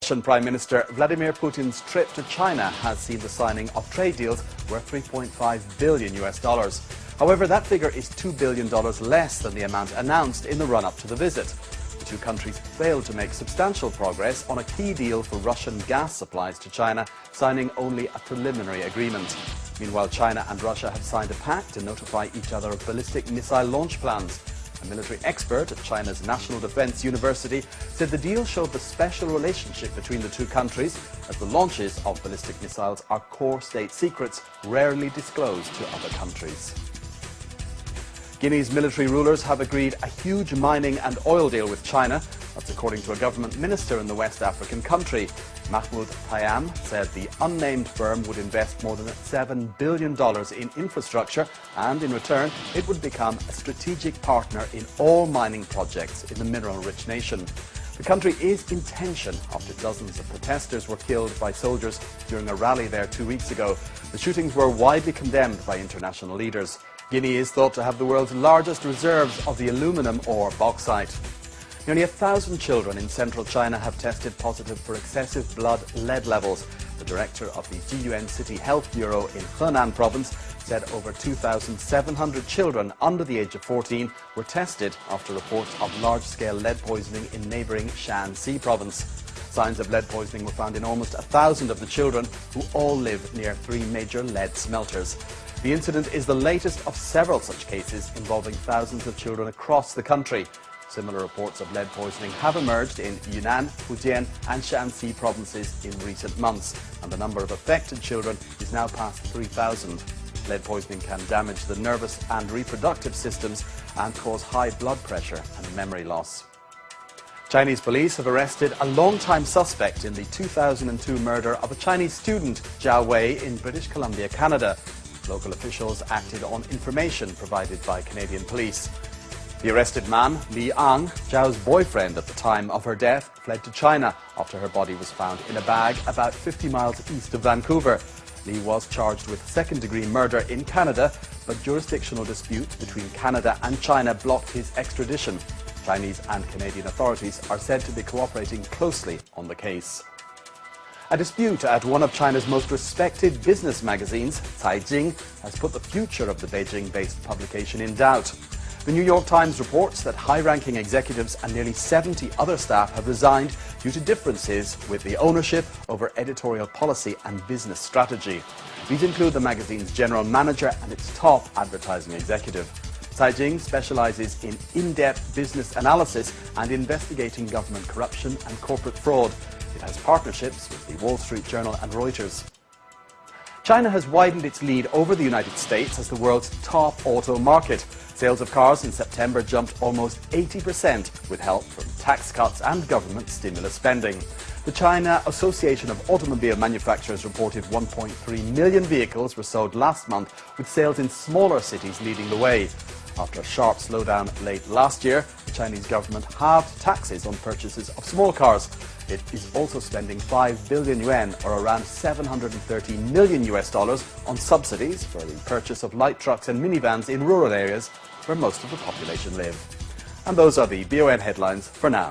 Russian Prime Minister Vladimir Putin's trip to China has seen the signing of trade deals worth $3.5 billion. However, that figure is $2 billion less than the amount announced in the run-up to the visit. The two countries failed to make substantial progress on a key deal for Russian gas supplies to China, signing only a preliminary agreement. Meanwhile, China and Russia have signed a pact to notify each other of ballistic missile launch plans. A military expert at China's National Defense University said the deal showed the special relationship between the two countries, as the launches of ballistic missiles are core state secrets rarely disclosed to other countries. Guinea's military rulers have agreed a huge mining and oil deal with China. That's according to a government minister in the West African country. Mahmoud Tayam said the unnamed firm would invest more than $7 billion in infrastructure, and in return it would become a strategic partner in all mining projects in the mineral-rich nation. The country is in tension after dozens of protesters were killed by soldiers during a rally there 2 weeks ago. The shootings were widely condemned by international leaders. Guinea is thought to have the world's largest reserves of the aluminum ore bauxite. Nearly 1,000 children in central China have tested positive for excessive blood lead levels. The director of the Jiyuan City Health Bureau in Henan province said over 2,700 children under the age of 14 were tested after reports of large-scale lead poisoning in neighbouring Shanxi province. Signs of lead poisoning were found in almost 1,000 of the children, who all live near 3 major lead smelters. The incident is the latest of several such cases involving thousands of children across the country. Similar reports of lead poisoning have emerged in Yunnan, Fujian and Shanxi provinces in recent months, and the number of affected children is now past 3,000. Lead poisoning can damage the nervous and reproductive systems and cause high blood pressure and memory loss. Chinese police have arrested a long-time suspect in the 2002 murder of a Chinese student, Zhao Wei, in British Columbia, Canada. Local officials acted on information provided by Canadian police. The arrested man, Li Ang, Zhao's boyfriend at the time of her death, fled to China after her body was found in a bag about 50 miles east of Vancouver. Li was charged with second-degree murder in Canada, but jurisdictional disputes between Canada and China blocked his extradition. Chinese and Canadian authorities are said to be cooperating closely on the case. A dispute at one of China's most respected business magazines, Caijing, has put the future of the Beijing-based publication in doubt. The New York Times reports that high-ranking executives and nearly 70 other staff have resigned due to differences with the ownership over editorial policy and business strategy. These include the magazine's general manager and its top advertising executive. Caijing specializes in in-depth business analysis and investigating government corruption and corporate fraud. It has partnerships with the Wall Street Journal and Reuters. China has widened its lead over the United States as the world's top auto market. Sales of cars in September jumped almost 80% with help from tax cuts and government stimulus spending. The China Association of Automobile Manufacturers reported 1.3 million vehicles were sold last month, with sales in smaller cities leading the way. After a sharp slowdown late last year, the Chinese government halved taxes on purchases of small cars. It is also spending 5 billion yuan, or around $730 million on subsidies for the purchase of light trucks and minivans in rural areas where most of the population live. And those are the BON headlines for now.